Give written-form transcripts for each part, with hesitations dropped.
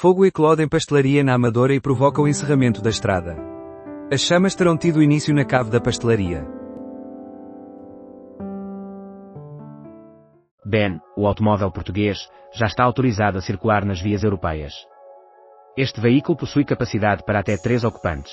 Fogo eclode em pastelaria na Amadora e provoca o encerramento da estrada. As chamas terão tido início na cave da pastelaria. Ben, o automóvel português, já está autorizado a circular nas vias europeias. Este veículo possui capacidade para até 3 ocupantes.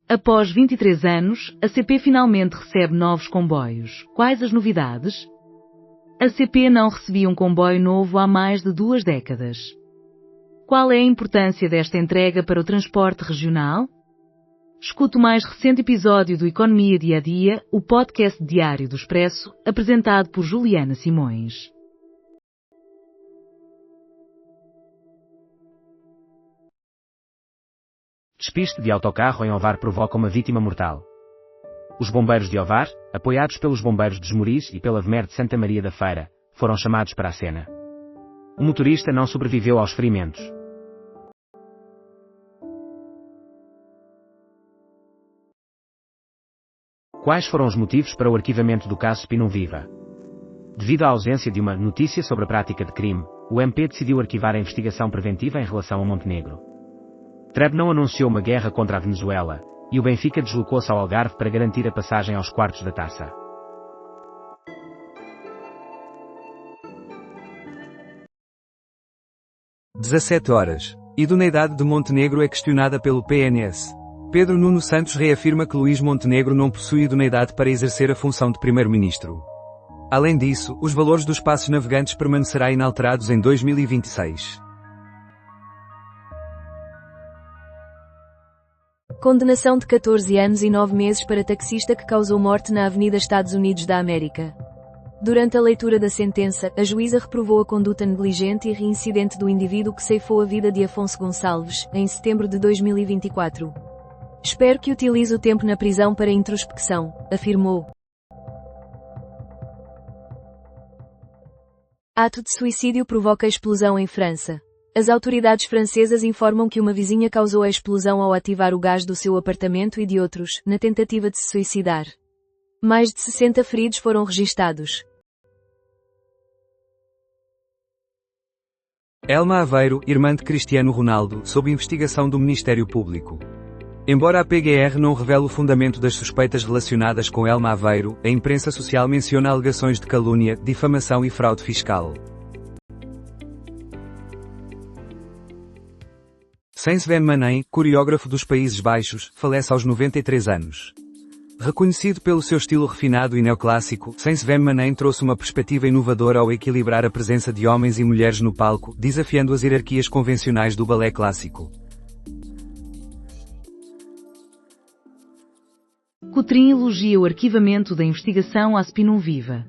Após 23 anos, a CP finalmente recebe novos comboios. Quais as novidades? A CP não recebia um comboio novo há mais de 2 décadas. Qual é a importância desta entrega para o transporte regional? Escute o mais recente episódio do Economia Dia a Dia, o podcast diário do Expresso, apresentado por Juliana Simões. Despiste de autocarro em Ovar provoca uma vítima mortal. Os bombeiros de Ovar, apoiados pelos bombeiros de Esmoriz e pela VMER de Santa Maria da Feira, foram chamados para a cena. O motorista não sobreviveu aos ferimentos. Quais foram os motivos para o arquivamento do caso Spinum Viva? Devido à ausência de uma notícia sobre a prática de crime, o MP decidiu arquivar a investigação preventiva em relação a Montenegro. Trump não anunciou uma guerra contra a Venezuela, e o Benfica deslocou-se ao Algarve para garantir a passagem aos quartos da taça. Às 17 horas. Idoneidade de Montenegro é questionada pelo PNS. Pedro Nuno Santos reafirma que Luís Montenegro não possui idoneidade para exercer a função de primeiro-ministro. Além disso, os valores dos passos navegantes permanecerá inalterados em 2026. Condenação de 14 anos e 9 meses para taxista que causou morte na Avenida Estados Unidos da América. Durante a leitura da sentença, a juíza reprovou a conduta negligente e reincidente do indivíduo que ceifou a vida de Afonso Gonçalves, em setembro de 2024. Espero que utilize o tempo na prisão para introspecção, afirmou. Ato de suicídio provoca explosão em França. As autoridades francesas informam que uma vizinha causou a explosão ao ativar o gás do seu apartamento e de outros, na tentativa de se suicidar. Mais de 60 feridos foram registados. Elma Aveiro, irmã de Cristiano Ronaldo, sob investigação do Ministério Público. Embora a PGR não revele o fundamento das suspeitas relacionadas com Elma Aveiro, a imprensa social menciona alegações de calúnia, difamação e fraude fiscal. Sven Manen, coreógrafo dos Países Baixos, falece aos 93 anos. Reconhecido pelo seu estilo refinado e neoclássico, Sven Manen trouxe uma perspectiva inovadora ao equilibrar a presença de homens e mulheres no palco, desafiando as hierarquias convencionais do balé clássico. Coutrin elogia o arquivamento da investigação à Spinum Viva.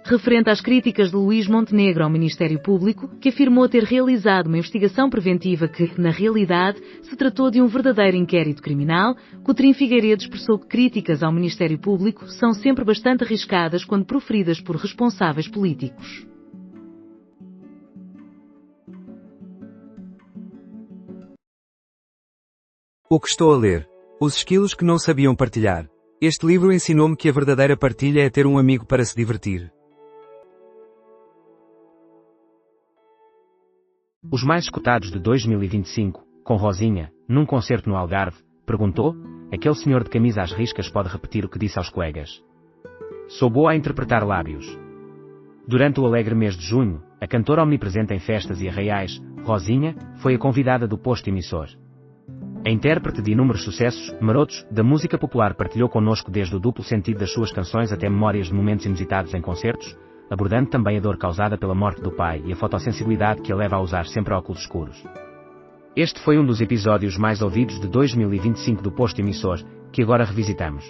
Referente às críticas de Luís Montenegro ao Ministério Público, que afirmou ter realizado uma investigação preventiva que, na realidade, se tratou de um verdadeiro inquérito criminal, Coutrin Figueiredo expressou que críticas ao Ministério Público são sempre bastante arriscadas quando proferidas por responsáveis políticos. O que estou a ler? Os esquilos que não sabiam partilhar. Este livro ensinou-me que a verdadeira partilha é ter um amigo para se divertir. Os mais escutados de 2025, com Rosinha, num concerto no Algarve, perguntou: aquele senhor de camisa às riscas pode repetir o que disse aos colegas? Sou boa a interpretar lábios. Durante o alegre mês de junho, a cantora omnipresente em festas e arraiais, Rosinha, foi a convidada do posto emissor. A intérprete de inúmeros sucessos, marotos, da música popular partilhou connosco desde o duplo sentido das suas canções até memórias de momentos inusitados em concertos, abordando também a dor causada pela morte do pai e a fotossensibilidade que a leva a usar sempre óculos escuros. Este foi um dos episódios mais ouvidos de 2025 do posto emissor, que agora revisitamos.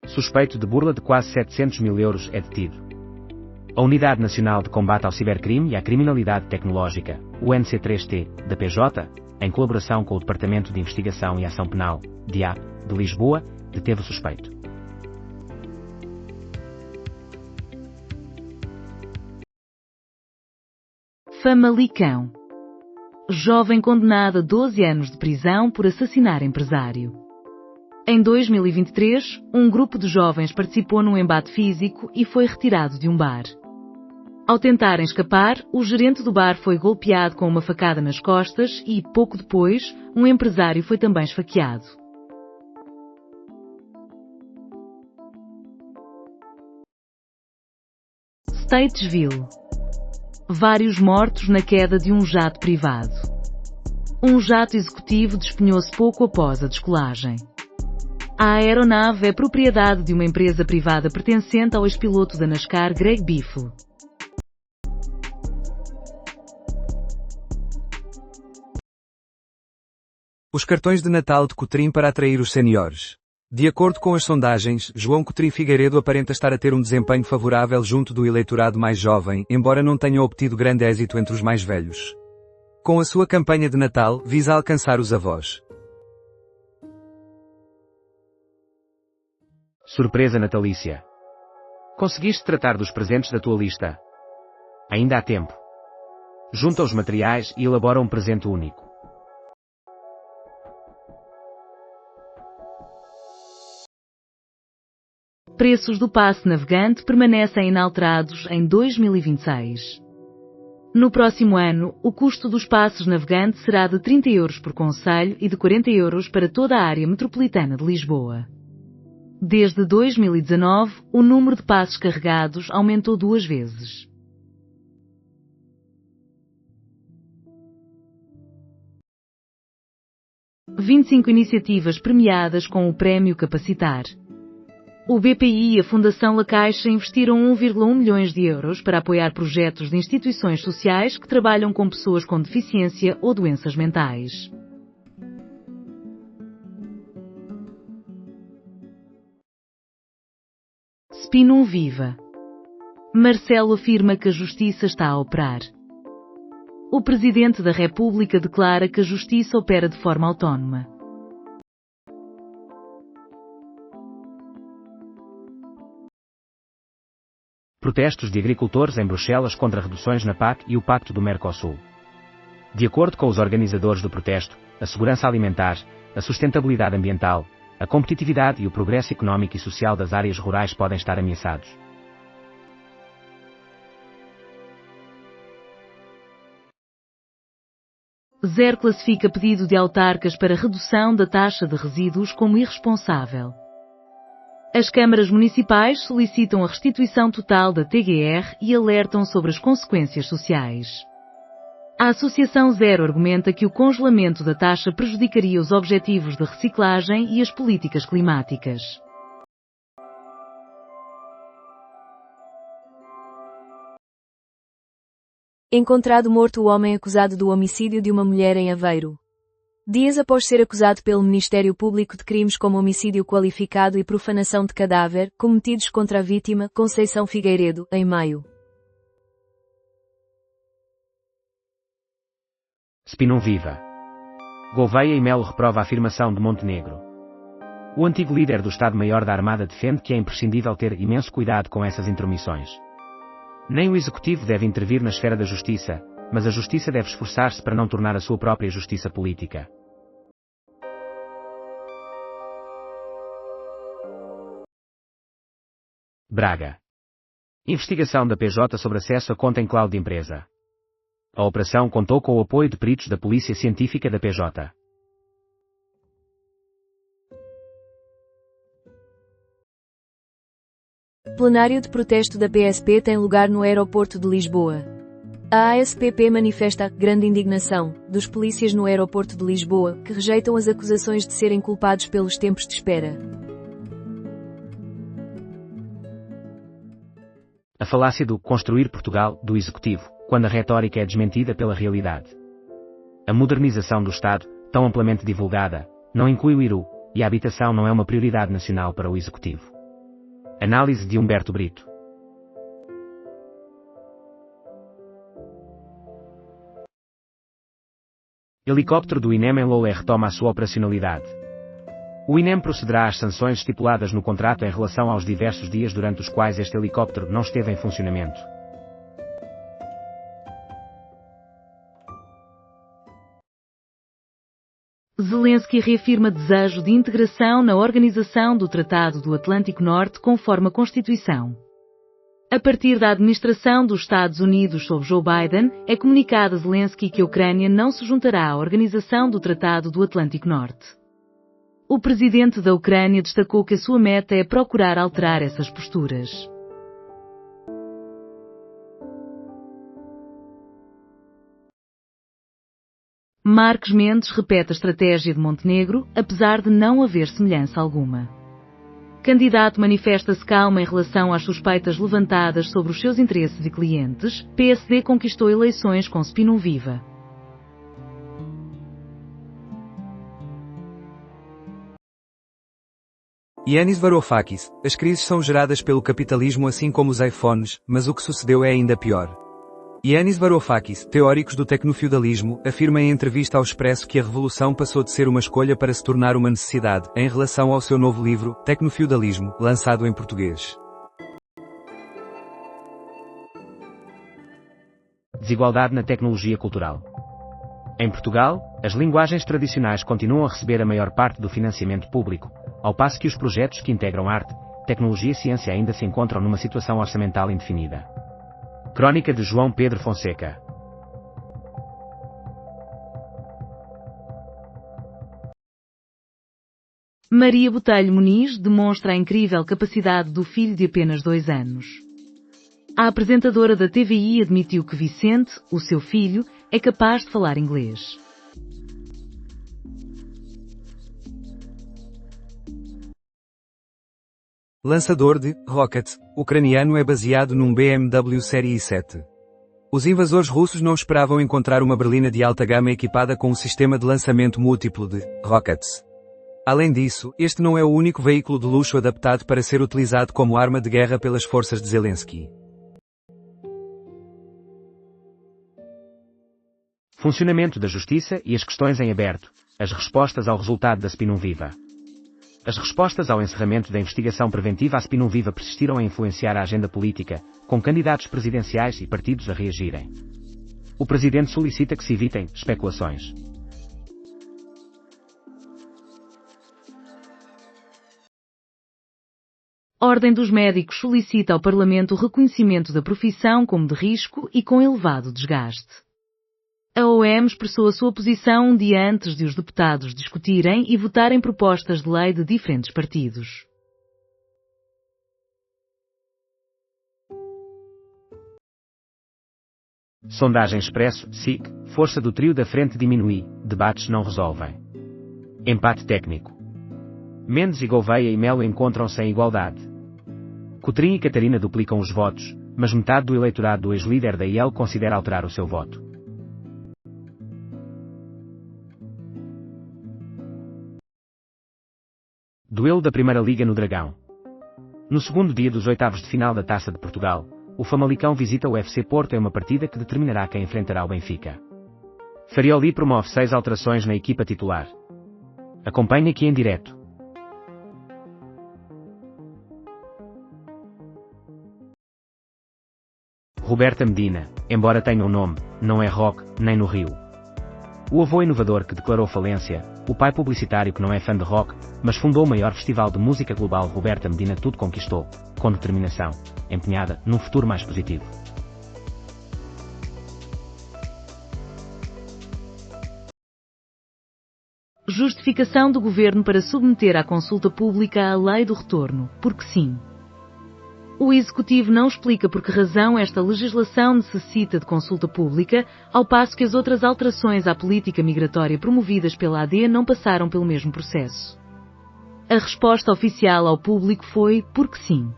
Suspeito de burla de quase 700 mil euros é detido. A Unidade Nacional de Combate ao Cibercrime e à Criminalidade Tecnológica, UNC3T, da PJ, em colaboração com o Departamento de Investigação e Ação Penal, DIAP, de Lisboa, deteve o suspeito. Famalicão. Jovem condenado a 12 anos de prisão por assassinar empresário. Em 2023, um grupo de jovens participou num embate físico e foi retirado de um bar. Ao tentarem escapar, o gerente do bar foi golpeado com uma facada nas costas e, pouco depois, um empresário foi também esfaqueado. Statesville. Vários mortos na queda de um jato privado. Um jato executivo despenhou-se pouco após a descolagem. A aeronave é propriedade de uma empresa privada pertencente ao ex-piloto da NASCAR Greg Biffle. Os cartões de Natal de Cotrim para atrair os seniores. De acordo com as sondagens, João Cotrim Figueiredo aparenta estar a ter um desempenho favorável junto do eleitorado mais jovem, embora não tenha obtido grande êxito entre os mais velhos. Com a sua campanha de Natal, visa alcançar os avós. Surpresa natalícia. Conseguiste tratar dos presentes da tua lista? Ainda há tempo. Junta os materiais e elabora um presente único. Preços do passe navegante permanecem inalterados em 2026. No próximo ano, o custo dos passes navegante será de 30 € por concelho e de 40 € para toda a área metropolitana de Lisboa. Desde 2019, o número de passes carregados aumentou 2 vezes. – 25 iniciativas premiadas com o Prémio Capacitar. O BPI e a Fundação La Caixa investiram 1,1 milhões de euros para apoiar projetos de instituições sociais que trabalham com pessoas com deficiência ou doenças mentais. Spinum Viva. Marcelo afirma que a justiça está a operar. O Presidente da República declara que a justiça opera de forma autónoma. Protestos de agricultores em Bruxelas contra reduções na PAC e o Pacto do Mercosul. De acordo com os organizadores do protesto, a segurança alimentar, a sustentabilidade ambiental, a competitividade e o progresso económico e social das áreas rurais podem estar ameaçados. Zero classifica pedido de autarcas para redução da taxa de resíduos como irresponsável. As câmaras municipais solicitam a restituição total da TGR e alertam sobre as consequências sociais. A Associação Zero argumenta que o congelamento da taxa prejudicaria os objetivos de reciclagem e as políticas climáticas. Encontrado morto o homem acusado do homicídio de uma mulher em Aveiro. Dias após ser acusado pelo Ministério Público de crimes como homicídio qualificado e profanação de cadáver, cometidos contra a vítima, Conceição Figueiredo, em maio. Spinum Viva. Gouveia e Melo reprova a afirmação de Montenegro. O antigo líder do Estado-Maior da Armada defende que é imprescindível ter imenso cuidado com essas intromissões. Nem o Executivo deve intervir na esfera da justiça, mas a justiça deve esforçar-se para não tornar a sua própria justiça política. Braga. Investigação da PJ sobre acesso a conta em cloud de empresa. A operação contou com o apoio de peritos da Polícia Científica da PJ. Plenário de protesto da PSP tem lugar no aeroporto de Lisboa. A ASPP manifesta a grande indignação dos polícias no aeroporto de Lisboa, que rejeitam as acusações de serem culpados pelos tempos de espera. A falácia do construir Portugal do Executivo, quando a retórica é desmentida pela realidade. A modernização do Estado, tão amplamente divulgada, não inclui o IRU, e a habitação não é uma prioridade nacional para o Executivo. Análise de Humberto Brito. Helicóptero do INEM em Loulé retoma a sua operacionalidade. O INEM procederá às sanções estipuladas no contrato em relação aos diversos dias durante os quais este helicóptero não esteve em funcionamento. Zelensky reafirma desejo de integração na Organização do Tratado do Atlântico Norte conforme a Constituição. A partir da administração dos Estados Unidos sob Joe Biden, é comunicado a Zelensky que a Ucrânia não se juntará à Organização do Tratado do Atlântico Norte. O presidente da Ucrânia destacou que a sua meta é procurar alterar essas posturas. Marques Mendes repete a estratégia de Montenegro, apesar de não haver semelhança alguma. Candidato manifesta-se calmo em relação às suspeitas levantadas sobre os seus interesses e clientes. PSD conquistou eleições com Spinum Viva. Yanis Varoufakis, as crises são geradas pelo capitalismo assim como os iPhones, mas o que sucedeu é ainda pior. Yanis Varoufakis, teóricos do tecnofeudalismo, afirma em entrevista ao Expresso que a revolução passou de ser uma escolha para se tornar uma necessidade, em relação ao seu novo livro, Tecnofeudalismo, lançado em português. Desigualdade na tecnologia cultural. Em Portugal, as linguagens tradicionais continuam a receber a maior parte do financiamento público, ao passo que os projetos que integram arte, tecnologia e ciência ainda se encontram numa situação orçamental indefinida. Crônica de João Pedro Fonseca. Maria Botelho Muniz demonstra a incrível capacidade do filho de apenas 2 anos. A apresentadora da TVI admitiu que Vicente, o seu filho, é capaz de falar inglês. Lançador de Rocket, ucraniano é baseado num BMW Série i7. Os invasores russos não esperavam encontrar uma berlina de alta gama equipada com um sistema de lançamento múltiplo de Rockets. Além disso, este não é o único veículo de luxo adaptado para ser utilizado como arma de guerra pelas forças de Zelensky. Funcionamento da justiça e as questões em aberto. As respostas ao resultado da Spinum Viva. As respostas ao encerramento da investigação preventiva à Spinum Viva persistiram a influenciar a agenda política, com candidatos presidenciais e partidos a reagirem. O presidente solicita que se evitem especulações. Ordem dos Médicos solicita ao Parlamento o reconhecimento da profissão como de risco e com elevado desgaste. A OM expressou a sua posição um dia antes de os deputados discutirem e votarem propostas de lei de diferentes partidos. Sondagem Expresso, SIC, força do trio da frente diminui, debates não resolvem. Empate técnico. Mendes e Gouveia e Melo encontram-se em igualdade. Coutrinho e Catarina duplicam os votos, mas metade do eleitorado do ex-líder da IEL considera alterar o seu voto. Duelo da Primeira Liga no Dragão. No segundo dia dos oitavos de final da Taça de Portugal, o Famalicão visita o FC Porto em uma partida que determinará quem enfrentará o Benfica. Farioli promove 6 alterações na equipa titular. Acompanhe aqui em direto. Roberta Medina, embora tenha um nome, não é rock, nem no Rio. O avô inovador que declarou falência, o pai publicitário que não é fã de rock, mas fundou o maior festival de música global. Roberta Medina tudo conquistou, com determinação, empenhada num futuro mais positivo. Justificação do Governo para submeter à consulta pública a Lei do Retorno, porque sim. O Executivo não explica por que razão esta legislação necessita de consulta pública, ao passo que as outras alterações à política migratória promovidas pela AD não passaram pelo mesmo processo. A resposta oficial ao público foi, porque sim.